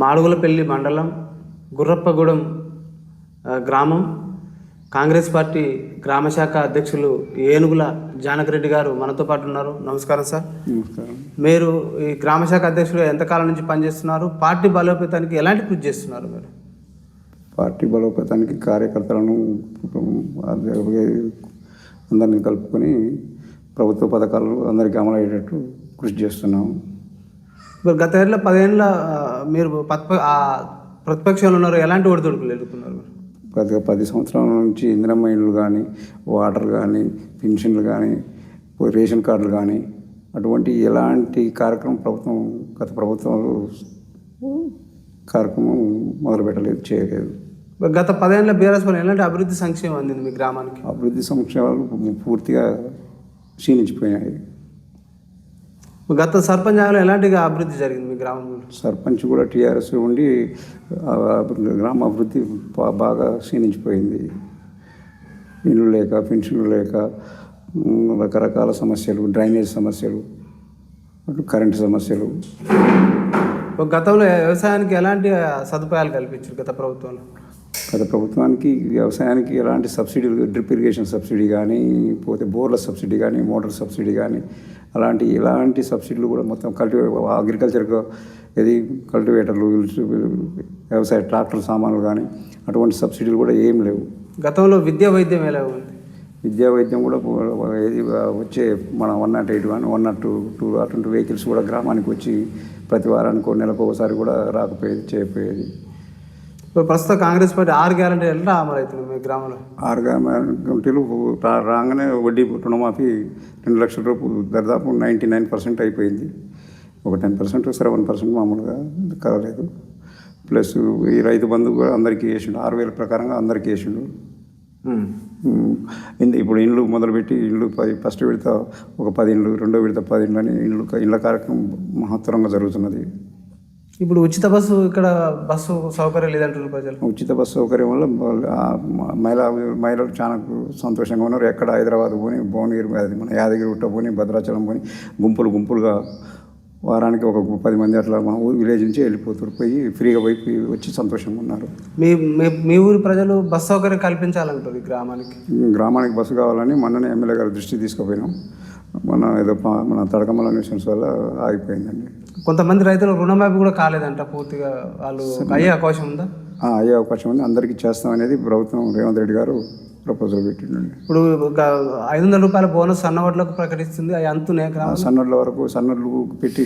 మాడుగులపల్లి మండలం గుర్రప్పగూడెం గ్రామం కాంగ్రెస్ పార్టీ గ్రామశాఖ అధ్యక్షులు ఏనుగుల జానకిరెడ్డి గారు మనతో పాటు ఉన్నారు. నమస్కారం సార్. నమస్కారం. మీరు ఈ గ్రామశాఖ అధ్యక్షులు ఎంతకాలం నుంచి పనిచేస్తున్నారు? పార్టీ బలోపేతానికి ఎలాంటి కృషి చేస్తున్నారు మీరు? పార్టీ బలోపేతానికి కార్యకర్తలను అందరినీ కలుపుకొని ప్రభుత్వ పథకాలు అందరికీ అమలయ్యేటట్టు కృషి చేస్తున్నాము. మరి గత ఏళ్ళ 10 ఏళ్ళ మీరు ప్రతిపక్షంలో ఉన్నారు, ఎలాంటి ఒడిదుడుకులు ఎదుర్కొన్నారు? గత 10 సంవత్సరాల నుంచి ఇందిరమ్మ ఇండ్లు కానీ, వాటర్ కానీ, పెన్షన్లు కానీ, రేషన్ కార్డులు కానీ అటువంటి ఎలాంటి కార్యక్రమం గత ప్రభుత్వాలు కార్యక్రమం మొదలుపెట్టలేదు, చేయలేదు. గత 10 ఏళ్ళ బీఆర్ఎస్ వల్ల ఎలాంటి అభివృద్ధి సంక్షేమం అందింది మీ గ్రామానికి? అభివృద్ధి సంక్షేమాలు పూర్తిగా క్షీణించిపోయాయి. గత సర్పంచ్ హయాంలో ఎలాంటి అభివృద్ధి జరిగింది మీ గ్రామంలో? సర్పంచ్ కూడా టీఆర్ఎస్ ఉండి గ్రామ అభివృద్ధి బాగా క్షీణించిపోయింది. ఇల్లు లేక, పెన్షన్లు లేక, రకరకాల సమస్యలు, డ్రైనేజ్ సమస్యలు, కరెంటు సమస్యలు. గతంలో వ్యవసాయానికి ఎలాంటి సదుపాయాలు కల్పించారు గత ప్రభుత్వంలో? గత ప్రభుత్వానికి వ్యవసాయానికి ఎలాంటి సబ్సిడీలు, డ్రిప్ ఇరిగేషన్ సబ్సిడీ కానీ, పోతే బోర్ల సబ్సిడీ కానీ, మోటార్ సబ్సిడీ కానీ ఎలాంటి సబ్సిడీలు కూడా మొత్తం అగ్రికల్చర్గా కల్టివేటర్లు, వ్యవసాయ ట్రాక్టర్ సామాన్లు కానీ అటువంటి సబ్సిడీలు కూడా ఏం లేవు. గతంలో విద్యా వైద్యం ఎలా ఉంది? విద్యా వైద్యం కూడా వచ్చే మన 108 కానీ 102 అటువంటి వెహికల్స్ కూడా గ్రామానికి వచ్చి ప్రతి వారానికి నెలకు ఒకసారి కూడా రాకపోయేది, చేయకపోయేది. ప్రస్తుత కాంగ్రెస్ పార్టీ 6 గ్యారెంటీలు ఎలా అమలు అవుతుంది మీ గ్రామంలో? 6 గ్యారెంటీలు రాగానే వడ్డీ రుణమాఫీ 2 లక్షల రూపాయలు దాదాపు 99% అయిపోయింది. ఒక 10% 7% మామూలుగా కలలేదు. ప్లస్ ఈ రైతు బంధు కూడా అందరికీ వేసిండు, 6,000 ప్రకారంగా అందరికీ వేసిండు. ఇప్పుడు ఇండ్లు మొదలుపెట్టి ఫస్ట్ విడత ఒక 10 ఇండ్లు, రెండో విడత 10 ఇండ్లు అని ఇళ్ళ కార్యక్రమం మహత్తరంగా జరుగుతున్నది. ఇప్పుడు ఉచిత బస్సు ఇక్కడ బస్సు సౌకర్యం లేదంటారు ప్రజలు. ఉచిత బస్సు సౌకర్యం వల్ల మహిళలు చాలా సంతోషంగా ఉన్నారు. ఎక్కడ హైదరాబాద్ పోని, భువనగిరి, మన యాదగిరి గుట్ట పోని, భద్రాచలం పోని గుంపులుగా వారానికి ఒక 10 మంది అట్లా మా ఊరు విలేజ్ నుంచి వెళ్ళిపోతారు, పోయి ఫ్రీగా పోయి వచ్చి సంతోషంగా ఉన్నారు. మీ ఊరి ప్రజలు బస్సు సౌకర్యం కల్పించాలంటారు. ఈ గ్రామానికి బస్సు కావాలని మొన్ననే ఎమ్మెల్యే గారి దృష్టికి తీసుకుపోయినాం. మన తడకమల న్యూసెన్స్ వల్ల ఆగిపోయిందండి. కొంతమంది రైతులు రుణమాఫీ కూడా కాలేదంట పూర్తిగా, వాళ్ళు అయ్యే అవకాశం ఉందా? అయ్యే అవకాశం ఉంది, అందరికీ చేస్తామనేది ప్రభుత్వం రేవంత్ రెడ్డి గారు ప్రపోజల్ పెట్టిండండి. ఇప్పుడు 500 రూపాయల బోనస్ సన్నవడ్లకు ప్రకటిస్తుంది, అవి అంతునే సన్నడ్లు పెట్టి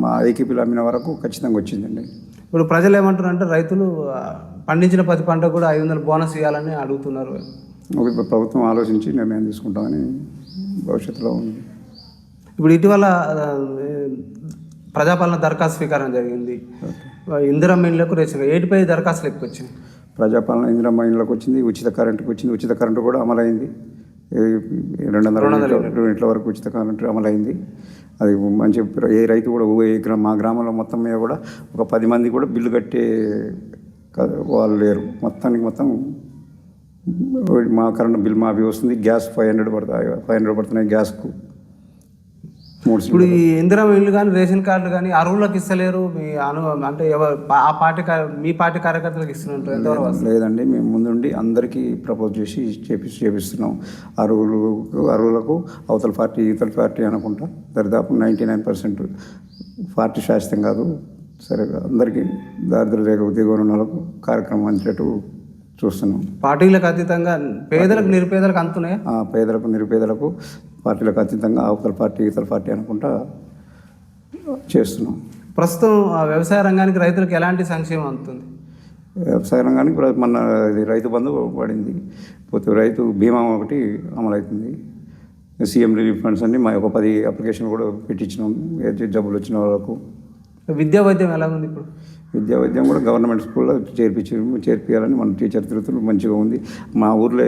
మా ఏకీపీలు అమ్మిన వరకు ఖచ్చితంగా వచ్చిందండి. ఇప్పుడు ప్రజలు ఏమంటారు అంటే రైతులు పండించిన ప్రతి పంట కూడా 500 బోనస్ ఇవ్వాలని అడుగుతున్నారు. ప్రభుత్వం ఆలోచించి నిర్ణయం తీసుకుంటామని భవిష్యత్తులో ఉంది. ఇప్పుడు ఇటీవల ప్రజాపాలన దరఖాస్తు స్వీకారం జరిగింది. ఇందిరమ్మ ఇండ్లకు రేషన్ 85 దరఖాస్తులు ఎక్కువ వచ్చినాయి. ప్రజాపాలన ఇందిరమ్మ ఇండ్లకు వచ్చింది, ఉచిత కరెంటుకి వచ్చింది. ఉచిత కరెంటు కూడా అమలైంది. 200 యూనిట్ల వరకు ఉచిత కరెంటు అమలైంది. అది మంచి ఏ రైతు కూడా మా గ్రామంలో మొత్తం మీద కూడా ఒక 10 మంది కూడా బిల్లు కట్టే వాళ్ళు లేరు. మొత్తం మా కరెంటు బిల్ మాఫీ వస్తుంది. గ్యాస్ 500 పడుతున్నాయి గ్యాస్కు. ఇప్పుడు ఈ ఇందిరమ్మ ఇల్లు కానీ, రేషన్ కార్డులు కానీ అర్హులకు ఇస్తలేరు. అంటే మీ పార్టీ కార్యకర్తలకు ఇస్తున్నారు ఎంతవరకు? లేదండి, మేము ముందుండి అందరికీ ప్రపోజ్ చేసి చేపిస్తున్నాం. అర్హులకు అవతల పార్టీ ఇవతల పార్టీ అనుకుంటా దాదాపు 99% పార్టీ శాశ్వతం కాదు. సరే, అందరికీ దారిద్ర్య రేఖ దిగువన ఉన్న వాళ్ళకు కార్యక్రమం అంచేటట్టు చూస్తున్నాం. పార్టీలకు అతీతంగా పేదలకు నిరుపేదలకు అంతున్నాయా? పేదలకు నిరుపేదలకు పార్టీలకు అతీతంగా అవతల పార్టీ ఇతర పార్టీ అనుకుంటా చేస్తున్నాం. ప్రస్తుతం వ్యవసాయ రంగానికి రైతులకు ఎలాంటి సంక్షేమం అందుతుంది? వ్యవసాయ రంగానికి మన రైతు బంధు పడింది, పోతే రైతు బీమా ఒకటి అమలవుతుంది. సీఎం రిలీఫ్ ఫండ్స్ అన్ని ఒక 10 అప్లికేషన్లు కూడా పెట్టించినాం జబ్బులు వచ్చిన వాళ్ళకు. విద్యా వైద్యం ఎలా ఉంది? ఇప్పుడు విద్యా వైద్యం కూడా గవర్నమెంట్ స్కూల్లో చేర్పించాలని మన టీచర్ తిరుగుతులు మంచిగా ఉంది. మా ఊర్లో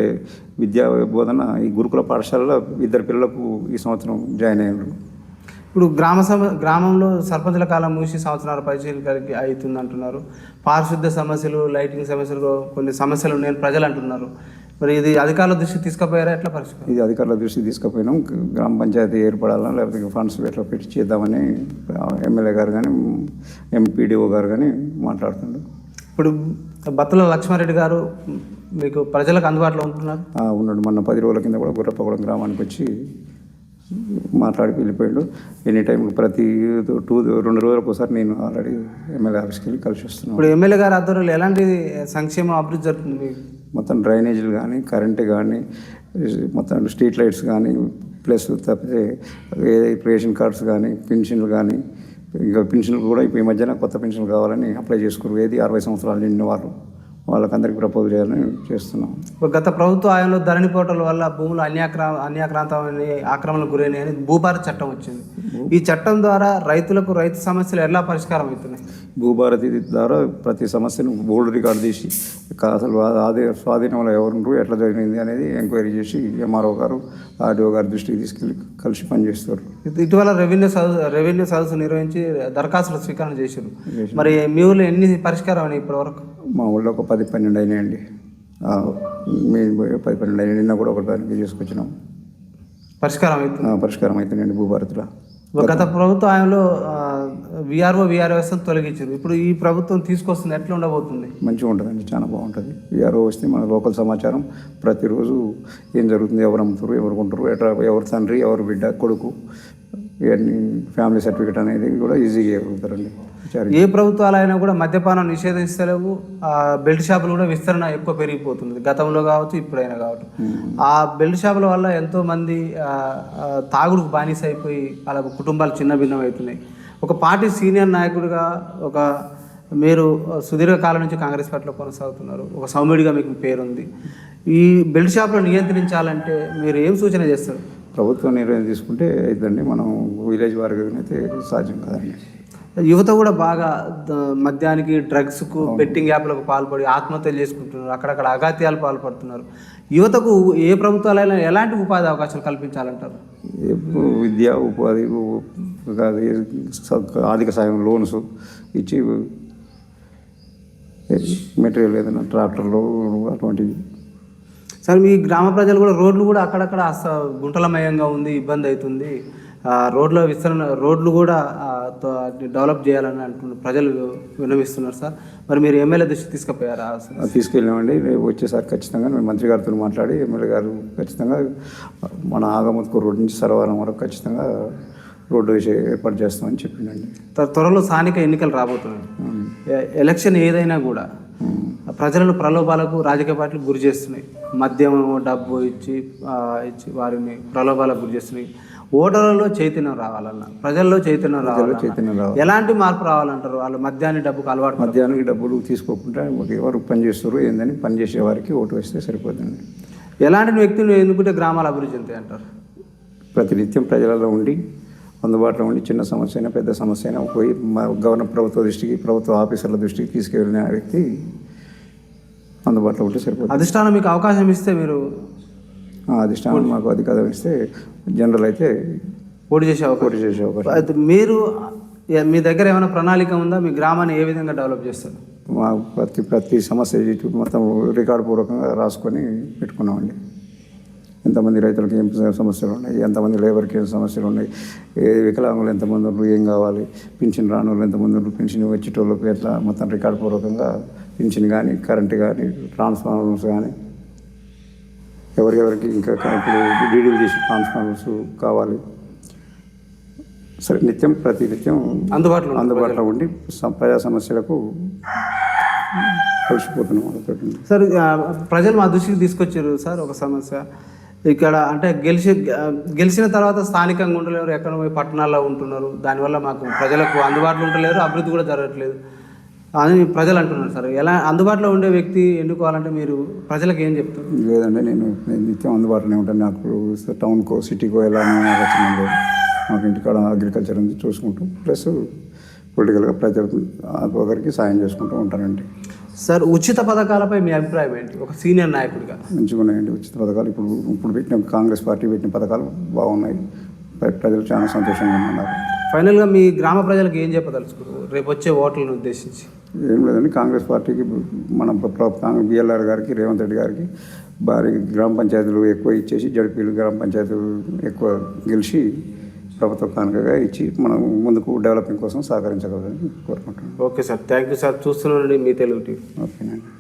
విద్యా బోధన ఈ గురుకుల పాఠశాలలో 2 పిల్లలకు ఈ సంవత్సరం జాయిన్ అయ్యారు. ఇప్పుడు గ్రామంలో సర్పంచుల కాలం మూసి సంవత్సరాల పరిశీలన అవుతుంది అంటున్నారు. పారిశుద్ధ్య సమస్యలు, లైటింగ్ సమస్యలు, కొన్ని సమస్యలు ఉన్నాయని ప్రజలు అంటున్నారు. మరి ఇది అధికారుల దృష్టికి తీసుకుపోయారా ఎట్లా పరిస్థితి? ఇది అధికారుల దృష్టికి తీసుకుపోయినాం. గ్రామ పంచాయతీ ఏర్పడాలా లేకపోతే ఫండ్స్ ఎట్లా పెట్టి చేద్దామని ఎమ్మెల్యే గారు కానీ ఎంపీడీఓ గారు కానీ మాట్లాడుతుండ్రు. ఇప్పుడు బత్తుల లక్ష్మారెడ్డి గారు మీకు ప్రజలకు అందుబాటులో ఉంటున్నారు? ఉన్నాడు. మొన్న 10 రోజుల కింద కూడా గుర్రప్పగూడెం గ్రామానికి వచ్చి మాట్లాడి వెళ్ళిపోయాడు. ఎనీ టైం ప్రతి 2 రోజులకు ఒకసారి నేను ఆల్రెడీ ఎమ్మెల్యే ఆఫీస్కి వెళ్ళి కలిసి వస్తున్నాను. ఇప్పుడు ఎమ్మెల్యే గారి ఆధ్వర్యంలో ఎలాంటి సంక్షేమ అభివృద్ధి జరుగుతుంది? మొత్తం డ్రైనేజీలు కానీ కరెంటు కానీ మొత్తం స్ట్రీట్ లైట్స్ కానీ ప్లస్ తప్పితే రేషన్ కార్డ్స్ కానీ పెన్షన్లు కానీ ఇంకా పెన్షన్లు కూడా ఇప్పుడు ఈ మధ్యన కొత్త పెన్షన్లు కావాలని అప్లై చేసుకున్నారు. 60 సంవత్సరాలు నిండిన వాళ్ళకందరికీ ప్రపోజ్ చేయాలని చేస్తున్నాం. గత ప్రభుత్వ హయాంలో ధరణి పోర్టల్ వల్ల భూములు అన్యాక్రాంతమైన ఆక్రమణకు గురైనాయని భూభారతి చట్టం వచ్చింది. ఈ చట్టం ద్వారా రైతు సమస్యలు ఎలా పరిష్కారం అవుతున్నాయి? భూభారతి ద్వారా ప్రతి సమస్యను బోర్డు రికార్డు తీసి అసలు అదే స్వాధీనంలో ఎవరు ఎట్లా జరిగింది అనేది ఎంక్వైరీ చేసి ఎంఆర్ఓ గారు ఆర్డీఓ గారి దృష్టికి తీసుకెళ్ళి కలిసి పనిచేస్తారు. ఇటీవల రెవెన్యూ సదస్సు నిర్వహించి దరఖాస్తులు స్వీకరణ చేశారు. మరి మీ ఊళ్ళో ఎన్ని పరిష్కారం అయినాయి ఇప్పటివరకు? మా ఊళ్ళో ఒక 10-12 అయినాయండి. మేము 10-12 అయినాయి. నిన్న కూడా ఒక దానికి చేసుకొచ్చినాం. పరిష్కారం అవుతుందండి భూభారతిలో. గత ప్రభుత్వ హయాంలో వీఆర్ఓఎస్ తొలగించారు. ఇప్పుడు ఈ ప్రభుత్వం తీసుకొస్తుంది, ఎట్లా ఉండబోతుంది? మంచిగా ఉంటుందండి, చాలా బాగుంటుంది. వీఆర్ఓ వస్తే మన లోకల్ సమాచారం ప్రతిరోజు ఏం జరుగుతుంది, ఎవరు అమ్ముతారు, ఎవరు కొంటారు, ఎట్లా ఎవరు తండ్రి, ఎవరు బిడ్డ, కొడుకు, ఇవన్నీ ఫ్యామిలీ సర్టిఫికేట్ అనేది కూడా ఈజీగా ఇవ్వగలుగుతారండి. ఏ ప్రభుత్వాలైనా కూడా మద్యపానం నిషేధిస్తలేవు. బెల్ట్ షాపులు కూడా విస్తరణ ఎక్కువ పెరిగిపోతుంది, గతంలో కావచ్చు ఇప్పుడైనా కావచ్చు. ఆ బెల్ట్ షాపుల వల్ల ఎంతోమంది తాగుడుకు బానిస అయిపోయి వాళ్ళ కుటుంబాలు చిన్న భిన్నం అవుతున్నాయి. ఒక పార్టీ సీనియర్ నాయకుడిగా మీరు సుదీర్ఘకాలం నుంచి కాంగ్రెస్ పార్టీలో కొనసాగుతున్నారు. ఒక సౌమ్యుడిగా మీకు పేరుంది. ఈ బెల్ట్ షాపులను నియంత్రించాలంటే మీరు ఏం సూచన చేస్తారు? ప్రభుత్వం నిర్ణయం తీసుకుంటే అయిద్దండి. మనం విలేజ్ వారికి అయితే సాధ్యం కాదండి. యువత కూడా బాగా మద్యానికి, డ్రగ్స్కు, బెట్టింగ్ యాప్లకు పాల్పడి ఆత్మహత్యలు చేసుకుంటున్నారు. అక్కడక్కడ అఘాత్యాలు పాల్పడుతున్నారు. యువతకు ఏ ప్రభుత్వాలైనా ఎలాంటి ఉపాధి అవకాశాలు కల్పించాలంటారు? విద్య, ఉపాధి, ఆర్థిక సాయం, లోన్స్ ఇచ్చి మెటీరియల్ ఏదైనా ట్రాక్టర్లు అటువంటివి. సార్, మీ గ్రామ ప్రజలు కూడా రోడ్లు కూడా అక్కడక్కడ గుంటలమయంగా ఉంది, ఇబ్బంది అవుతుంది, రోడ్లు కూడా డెవలప్ చేయాలని అంటున్నారు, ప్రజలు విన్నవిస్తున్నారు. సార్, మరి మీరు ఎమ్మెల్యే దృష్టికి తీసుకుపోయారా? తీసుకెళ్ళామండి. రేపు వచ్చేసారి ఖచ్చితంగా మేము మంత్రి గారితో మాట్లాడి ఎమ్మెల్యే గారు ఖచ్చితంగా మన ఆగమత్కూరు రోడ్ నుంచి సరవరం వరకు ఖచ్చితంగా రోడ్డు ఏర్పాటు చేస్తామని చెప్పిండండి. త్వరలో స్థానిక ఎన్నికలు రాబోతున్నాయి. ఎలక్షన్ ఏదైనా కూడా ప్రజలను ప్రలోభాలకు రాజకీయ పార్టీలు గురి చేస్తున్నాయి. మద్యం, డబ్బు ఇచ్చి వారిని ప్రలోభాలకు గురి చేస్తున్నాయి. ఓటర్లలో చైతన్యం రావాలన్నా, ప్రజల్లో చైతన్యం రావాలి. ఎలాంటి మార్పు రావాలంటారు? వాళ్ళు మద్యానికి డబ్బులు తీసుకోకుండా ఎవరు పని చేస్తారు ఏందని పనిచేసే వారికి ఓటు వేస్తే సరిపోతుంది. ఎలాంటి వ్యక్తులు ఎన్నుకుంటే గ్రామాలు అభివృద్ధి చెందుతాయి అంటారు? ప్రతినిత్యం ప్రజలలో ఉండి అందుబాటులో ఉండి చిన్న సమస్య అయినా పెద్ద సమస్య అయినా పోయి ప్రభుత్వ దృష్టికి, ప్రభుత్వ ఆఫీసర్ల దృష్టికి తీసుకెళ్ళిన వ్యక్తి అందుబాటులో ఉంటే సరిపోతుంది. అధిష్టానం మీకు అవకాశం ఇస్తే మీరు అధిష్టానం మాకు అధికారం ఇస్తే జనరల్ అయితే పోటీ చేసే అవకాశం. అయితే మీరు మీ దగ్గర ఏమైనా ప్రణాళిక ఉందా? మీ గ్రామాన్ని ఏ విధంగా డెవలప్ చేస్తారు? మా ప్రతి సమస్య మొత్తం రికార్డు పూర్వకంగా రాసుకొని పెట్టుకున్నామండి. ఎంతమంది రైతులకు ఏం సమస్యలు ఉన్నాయి, ఎంతమంది లేబర్కి ఏం సమస్యలు ఉన్నాయి, ఏ వికలాంగులు ఎంతమంది ఉన్నారు, ఏం కావాలి, పింఛన్ రాని వాళ్ళు ఎంతమంది ఉన్నారు, పింఛన్ వచ్చేటోళ్ళకి ఎట్లా మొత్తం రికార్డు పూర్వకంగా పింఛన్ కానీ, కరెంటు కానీ, ట్రాన్స్ఫార్మర్స్ కానీ, ఎవరికెవరికి ఇంకా ఇప్పుడు డీడీలు చేసి ట్రాన్స్ఫార్మర్స్ కావాలి. సరే, ప్రతినిత్యం అందుబాటులో ఉండి ప్రజా సమస్యలకు కలిసిపోతున్నాం. సార్, ప్రజలు మా దృష్టికి తీసుకొచ్చారు సార్ ఒక సమస్య. ఇక్కడ అంటే గెలిచిన తర్వాత స్థానికంగా ఉండలేరు, ఎక్కడ పోయి పట్టణాల్లో ఉంటున్నారు. దానివల్ల మాకు ప్రజలకు అందుబాటులో ఉండలేరు, అభివృద్ధి కూడా జరగట్లేదు అని ప్రజలు అంటున్నారు. సార్, ఎలా అందుబాటులో ఉండే వ్యక్తి ఎన్నుకోవాలంటే మీరు ప్రజలకు ఏం చెప్తారు? లేదండి, నేను నిత్యం అందుబాటులోనే ఉంటాను. నాకు టౌన్కో సిటీకో వెళ్ళాలని ఆలోచన లేదు. మాకు ఇంటికాడ అగ్రికల్చర్ అనేది చూసుకుంటూ ప్లస్ పొలిటికల్గా ప్రజలకు ఒకరికి సాయం చేసుకుంటూ ఉంటానండి. సార్, ఉచిత పథకాలపై మీ అభిప్రాయం ఏంటి ఒక సీనియర్ నాయకుడిగా? మంచిగా ఉన్నాయండి ఉచిత పథకాలు. ఇప్పుడు పెట్టిన కాంగ్రెస్ పార్టీ పెట్టిన పథకాలు బాగున్నాయి. ప్రజలు చాలా సంతోషంగా ఉన్నారు. ఫైనల్గా మీ గ్రామ ప్రజలకు ఏం చెప్పదలుచుకోరు రేపు వచ్చే ఓట్లను ఉద్దేశించి? ఏం లేదండి, కాంగ్రెస్ పార్టీకి మన బిఎల్ఆర్ గారికి, రేవంత్ రెడ్డి గారికి భారీ గ్రామ పంచాయతీలు ఎక్కువ ఇచ్చేసి, జడ్పీలు గ్రామ పంచాయతీలు ఎక్కువ గెలిచి ప్రభుత్వ కానుకగా ఇచ్చి మనం ముందుకు డెవలపింగ్ కోసం సహకరించగలని కోరుకుంటున్నాను. Okay sir, thank you sir. చూస్తున్నానండి మీ తెలుగు టీవీ. ఓకేనండి.